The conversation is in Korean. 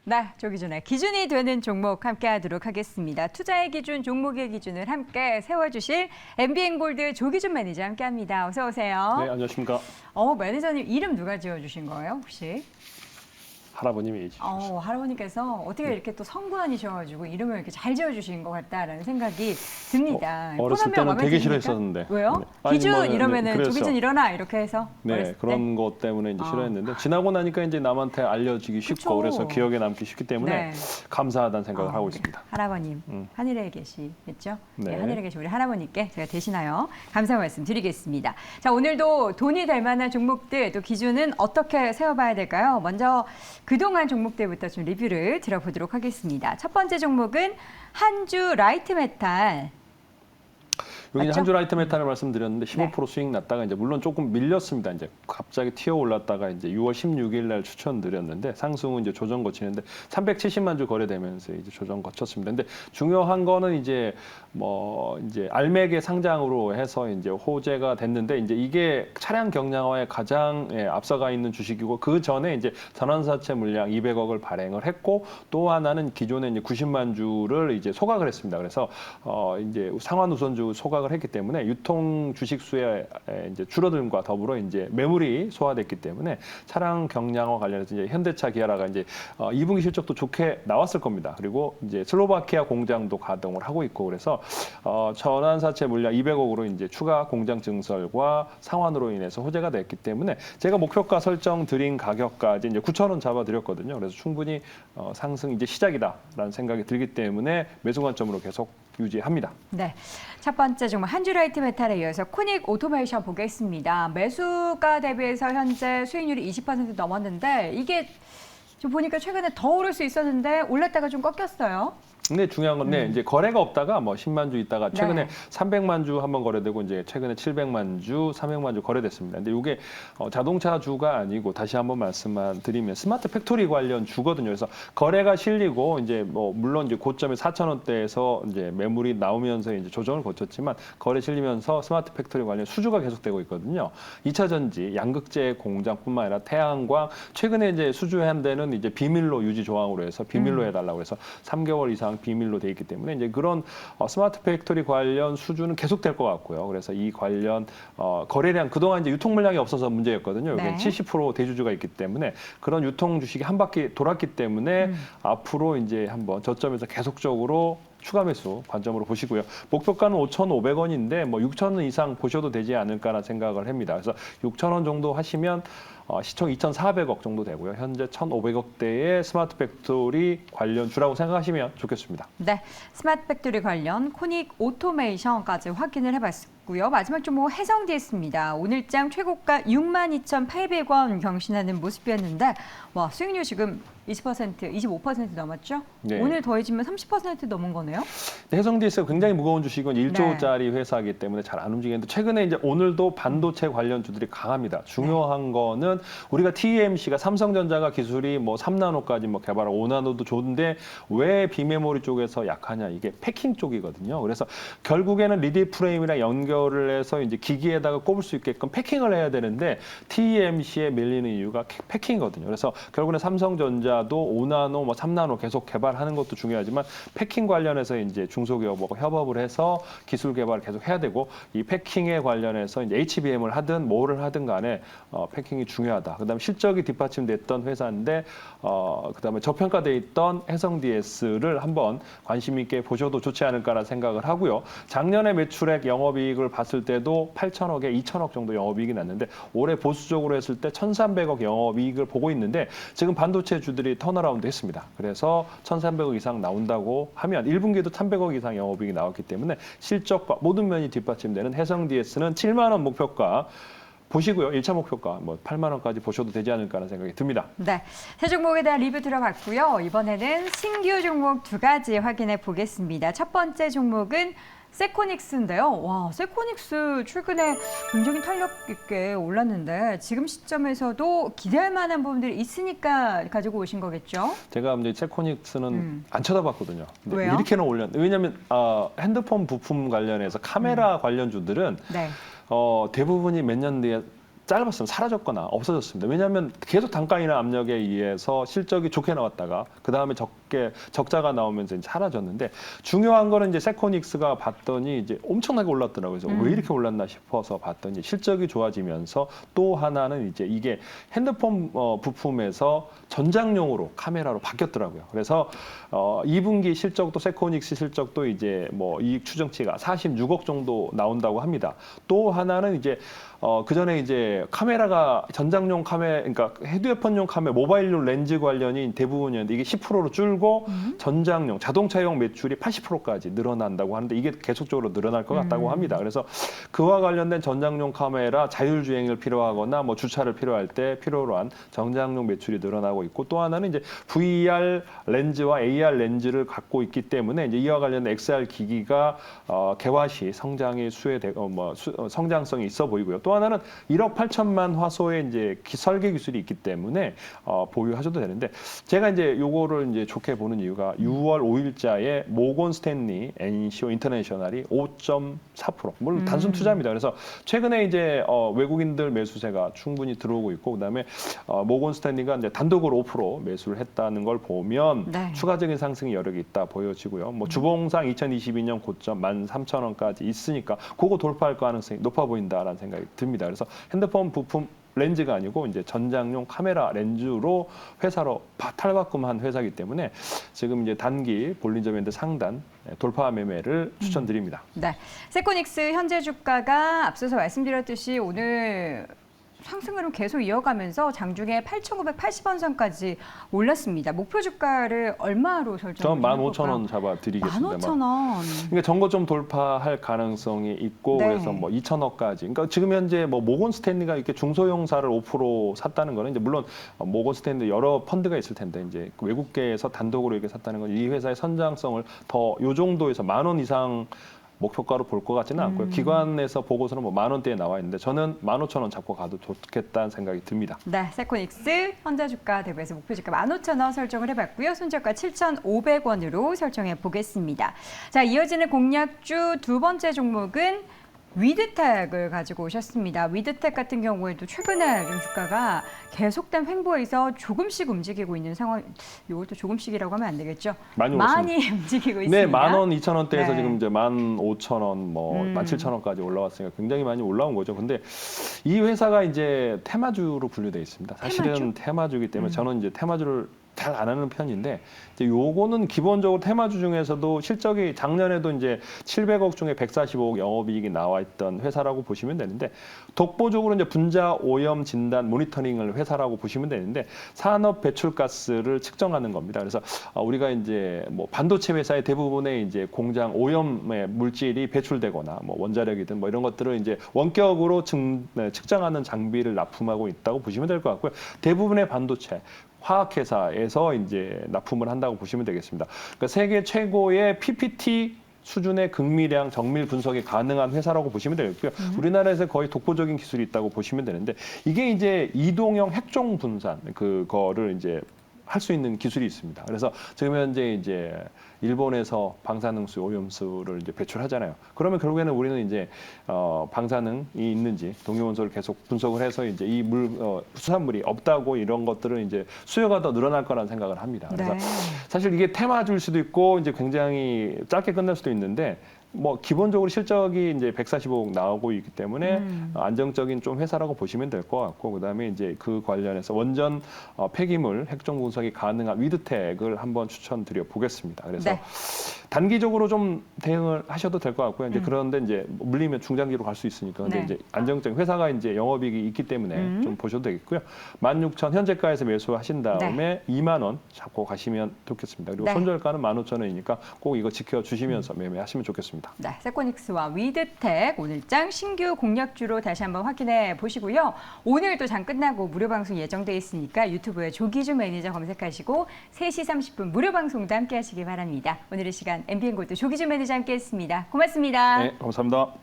네, 조기준의 기준이 되는 종목 함께 하도록 하겠습니다. 투자의 기준, 종목의 기준을 함께 세워주실 MBN골드 조기준 매니저 함께 합니다. 어서 오세요. 네, 안녕하십니까. 매니저님 이름 누가 지어주신 거예요, 혹시? 할아버님이 할아버님께서 어떻게 이렇게 또 성관이셔가지고 이름을 이렇게 잘 지어주신 것 같다라는 생각이 듭니다. 어렸을 때는 되게 싫어했었는데. 왜요? 네. 기준 뭐, 이러면은 그랬어. 조기준 일어나 이렇게 해서. 네, 그런 것 때문에 이제 싫어했는데 지나고 나니까 이제 남한테 알려지기 쉽고 그쵸. 그래서 기억에 남기 쉽기 때문에 네. 감사하다는 생각을 하고 있습니다. 할아버님, 하늘에 계시겠죠? 네. 하늘에 계신 우리 할아버님께 제가 대신하여 감사 말씀 드리겠습니다. 자, 오늘도 돈이 될 만한 종목들 또 기준은 어떻게 세워봐야 될까요? 먼저 그동안 종목들부터 좀 리뷰를 들어보도록 하겠습니다. 첫 번째 종목은 한주 라이트 메탈. 여기 맞죠? 한주 라이트 메탈을 말씀드렸는데 15% 네. 수익 났다가 이제 물론 조금 밀렸습니다. 이제 갑자기 튀어 올랐다가 이제 6월 16일 날 추천드렸는데 상승은 이제 조정 거치는데 370만 주 거래되면서 이제 조정 거쳤습니다. 근데 중요한 거는 이제 이제 알맥의 상장으로 해서 이제 호재가 됐는데 이제 이게 차량 경량화에 가장 앞서가 있는 주식이고 그 전에 이제 전환사채 물량 200억을 발행을 했고 또 하나는 기존에 이제 90만 주를 이제 소각을 했습니다. 그래서 이제 상환 우선주 소각을 했기 때문에 유통 주식 수의 이제 줄어듦과 더불어 이제 매물이 소화됐기 때문에 차량 경량화 관련해서 이제 현대차, 기아라가 이제 2분기 실적도 좋게 나왔을 겁니다. 그리고 이제 슬로바키아 공장도 가동을 하고 있고 그래서 전환사채 물량 200억으로 이제 추가 공장 증설과 상환으로 인해서 호재가 됐기 때문에 제가 목표가 설정 드린 가격까지 이제 9,000원 잡아드렸거든요. 그래서 충분히 상승 이제 시작이다라는 생각이 들기 때문에 매수 관점으로 계속 유지합니다. 네, 첫 번째 종목 한주라이트 메탈에 이어서 코닉 오토메이션 보겠습니다. 매수가 대비해서 현재 수익률이 20% 넘었는데 이게 좀 보니까 최근에 더 오를 수 있었는데 올랐다가 좀 꺾였어요. 근데 중요한 건데 이제 거래가 없다가 10만 주 있다가 최근에 네. 300만 주 한번 거래되고 이제 최근에 700만 주, 300만 주 거래됐습니다. 근데 이게 자동차 주가 아니고 다시 한번 말씀만 드리면 스마트 팩토리 관련 주거든요. 그래서 거래가 실리고 이제 물론 이제 고점에 4,000원대에서 이제 매물이 나오면서 이제 조정을 거쳤지만 거래 실리면서 스마트 팩토리 관련 수주가 계속되고 있거든요. 2차 전지, 양극재 공장뿐만 아니라 태양광 최근에 이제 수주한 데는 이제 비밀로 유지 조항으로 해서 비밀로 해달라고 해서 3개월 이상 비밀로 돼 있기 때문에 이제 그런 스마트 팩토리 관련 수주는 계속될 것 같고요. 그래서 이 관련 거래량 그동안 이제 유통 물량이 없어서 문제였거든요. 여기 네. 70% 대주주가 있기 때문에 그런 유통 주식이 한 바퀴 돌았기 때문에 앞으로 이제 한번 저점에서 계속적으로 추가 매수 관점으로 보시고요. 목표가는 5,500원인데 6,000원 이상 보셔도 되지 않을까라는 생각을 합니다. 그래서 6,000원 정도 하시면 시총 2,400억 정도 되고요. 현재 1,500억대의 스마트 팩토리 관련 주라고 생각하시면 좋겠습니다. 네, 스마트 팩토리 관련 코닉 오토메이션까지 확인을 해봤고요. 마지막 종목 해성DS입니다. 오늘장 최고가 62,800원 경신하는 모습이었는데 와 수익률 지금 20%, 25% 넘었죠? 네. 오늘 더해지면 30% 넘은 거네요? 해성DS가 굉장히 무거운 주식은 네. 1조짜리 회사이기 때문에 잘 안 움직이는데 최근에 이제 오늘도 반도체 관련주들이 강합니다. 중요한 거는 우리가 TSMC가 삼성전자가 기술이 3나노까지 개발하고 5나노도 좋은데 왜 비메모리 쪽에서 약하냐 이게 패킹 쪽이거든요. 그래서 결국에는 리드 프레임이랑 연결을 해서 이제 기기에다가 꼽을 수 있게끔 패킹을 해야 되는데 TSMC에 밀리는 이유가 패킹이거든요. 그래서 결국에는 삼성전자도 5나노, 3나노 계속 개발하는 것도 중요하지만 패킹 관련해서 이제 중소기업하고 협업을 해서 기술 개발을 계속 해야 되고 이 패킹에 관련해서 이제 HBM을 하든 뭐를 하든 간에 패킹이 중요하다. 그다음에 실적이 뒷받침됐던 회사인데 그다음에 저평가돼 있던 해성DS를 한번 관심 있게 보셔도 좋지 않을까라는 생각을 하고요. 작년에 매출액 영업이익을 봤을 때도 8천억에 2천억 정도 영업이익이 났는데 올해 보수적으로 했을 때 1,300억 영업이익을 보고 있는데 지금 반도체 주들이 턴어라운드 했습니다. 그래서 1,300억 이상 나온다고 하면 1분기에도 1,300억 이상 영업이익이 나왔기 때문에 실적과 모든 면이 뒷받침되는 해성DS는 7만 원 목표가 보시고요. 1차 목표가 8만 원까지 보셔도 되지 않을까라는 생각이 듭니다. 네, 새 종목에 대한 리뷰 들어봤고요. 이번에는 신규 종목 두 가지 확인해 보겠습니다. 첫 번째 종목은 세코닉스인데요. 와, 세코닉스 최근에 굉장히 탄력 있게 올랐는데 지금 시점에서도 기대할 만한 부분들이 있으니까 가지고 오신 거겠죠? 제가 이제 세코닉스는 안 쳐다봤거든요. 근데 왜요? 이렇게는 올렸는데 왜냐하면 핸드폰 부품 관련해서 카메라 관련주들은 네. 대부분이 몇 년 뒤에 짧았으면 사라졌거나 없어졌습니다. 왜냐하면 계속 단가 인하 압력에 의해서 실적이 좋게 나왔다가 그 다음에 적자가 나오면서 이제 사라졌는데 중요한 거는 이제 세코닉스가 봤더니 이제 엄청나게 올랐더라고요. 그래서 왜 이렇게 올랐나 싶어서 봤더니 실적이 좋아지면서 또 하나는 이제 이게 핸드폰 부품에서 전장용으로 카메라로 바뀌었더라고요. 그래서 2분기 실적도 세코닉스 실적도 이제 뭐 이익 추정치가 46억 정도 나온다고 합니다. 또 하나는 이제 그 전에 이제 카메라가 전장용 카메라, 그러니까 헤드폰용 카메라, 모바일용 렌즈 관련이 대부분이었는데 이게 10%로 줄고 전장용, 자동차용 매출이 80%까지 늘어난다고 하는데 이게 계속적으로 늘어날 것 같다고 합니다. 그래서 그와 관련된 전장용 카메라, 자율주행을 필요하거나 뭐 주차를 필요할 때 필요로 한 전장용 매출이 늘어나고 있고 또 하나는 이제 VR 렌즈와 AR 렌즈를 갖고 있기 때문에 이제 이와 관련된 XR 기기가 개화 시 성장이 성장성이 있어 보이고요. 또 하나는 1억 8천만 화소의 이제 설계 기술이 있기 때문에 보유하셔도 되는데 제가 이제 요거를 이제 좋게 보는 이유가 6월 5일자에 모건 스탠리 NCO 인터내셔널이 5.4% 물론 단순 투자입니다. 그래서 최근에 이제 외국인들 매수세가 충분히 들어오고 있고 그다음에 모건 스탠리가 이제 단독으로 5% 매수를 했다는 걸 보면 네. 추가적인 상승 여력이 있다 보여지고요. 뭐 주봉상 2022년 고점 13,000원까지 있으니까 그거 돌파할 가능성이 높아 보인다라는 생각이 듭니다. 그래서 핸드폰 부품 렌즈가 아니고 이제 전장용 카메라 렌즈로 회사로 탈바꿈한 회사이기 때문에 지금 이제 단기 볼린저 밴드 상단 돌파 매매를 추천드립니다. 네, 세코닉스 현재 주가가 앞서서 말씀드렸듯이 오늘 상승 흐름 계속 이어가면서 장중에 8,980원 선까지 올랐습니다. 목표 주가를 얼마로 설정을 저는 15,000원 잡아드리겠습니다. 15,000원. 그러니까 전고점 돌파할 가능성이 있고 네. 그래서 뭐 2,000억까지. 그러니까 지금 현재 뭐 모건 스탠리가 이렇게 중소형사를 5% 샀다는 거는 이제 물론 모건 스탠리 여러 펀드가 있을 텐데 이제 외국계에서 단독으로 이렇게 샀다는 건 이 회사의 선장성을 더 요 정도에서 10,000원 이상 목표가로 볼 것 같지는 않고요. 기관에서 보고서는 뭐 10,000원대에 나와 있는데 저는 15,000원 잡고 가도 좋겠다는 생각이 듭니다. 네, 세코닉스 현재 주가 대비해서 목표 주가 15,000원 설정을 해봤고요. 손절가 7,500원으로 설정해 보겠습니다. 자, 이어지는 공략주 두 번째 종목은 위드텍을 가지고 오셨습니다. 위드텍 같은 경우에도 최근에 좀 주가가 계속된 횡보에서 조금씩 움직이고 있는 상황. 이것도 조금씩이라고 하면 안 되겠죠? 많이 움직이고 있습니다. 네, 10,000원, 2,000원대에서 네. 지금 이제 15,000원, 뭐 17,000원까지 올라왔으니까 굉장히 많이 올라온 거죠. 근데 이 회사가 이제 테마주로 분류되어 있습니다. 사실은 테마주기 때문에 저는 이제 테마주를 잘 안 하는 편인데 이제 요거는 기본적으로 테마주 중에서도 실적이 작년에도 이제 700억 중에 145억 영업이익이 나와 있던 회사라고 보시면 되는데 독보적으로 이제 분자 오염 진단 모니터링을 회사라고 보시면 되는데 산업 배출가스를 측정하는 겁니다. 그래서 우리가 이제 뭐 반도체 회사의 대부분의 이제 공장 오염의 물질이 배출되거나 뭐 원자력이든 뭐 이런 것들을 이제 원격으로 측정하는 장비를 납품하고 있다고 보시면 될 것 같고요. 대부분의 반도체 화학회사에서 이제 납품을 한다고 보시면 되겠습니다. 그러니까 세계 최고의 PPT 수준의 극미량 정밀 분석이 가능한 회사라고 보시면 되겠고요. 우리나라에서 거의 독보적인 기술이 있다고 보시면 되는데 이게 이제 이동형 핵종 분산 그거를 이제 할 수 있는 기술이 있습니다. 그래서 지금 현재 이제 일본에서 방사능수, 오염수를 이제 배출하잖아요. 그러면 결국에는 우리는 이제 방사능이 있는지 동위원소를 계속 분석을 해서 이제 이 수산물이 없다고 이런 것들은 이제 수요가 더 늘어날 거라는 생각을 합니다. 그래서 네. 사실 이게 테마주일 수도 있고 이제 굉장히 짧게 끝날 수도 있는데 뭐 기본적으로 실적이 이제 145억 나오고 있기 때문에 안정적인 좀 회사라고 보시면 될 것 같고 그다음에 이제 그 관련해서 원전 폐기물 핵종 분석이 가능한 위드텍을 한번 추천드려 보겠습니다. 그래서 네. 단기적으로 좀 대응을 하셔도 될 것 같고요. 이제 그런데 이제 물리면 중장기로 갈 수 있으니까 근데 네. 이제 안정적인 회사가 이제 영업이익이 있기 때문에 좀 보셔도 되겠고요. 16,000 현재가에서 매수하신 다음에 2만 원 잡고 가시면 좋겠습니다. 그리고 네. 손절가는 15,000원이니까 꼭 이거 지켜주시면서 매매하시면 좋겠습니다. 네, 세코닉스와 위드텍 오늘장 신규 공략주로 다시 한번 확인해 보시고요. 오늘 또 장 끝나고 무료 방송 예정돼 있으니까 유튜브에 조기주 매니저 검색하시고 3시 30분 무료 방송도 함께 하시기 바랍니다. 오늘의 시간 MBN골드 조기주 매니저 함께 했습니다. 고맙습니다. 네, 감사합니다.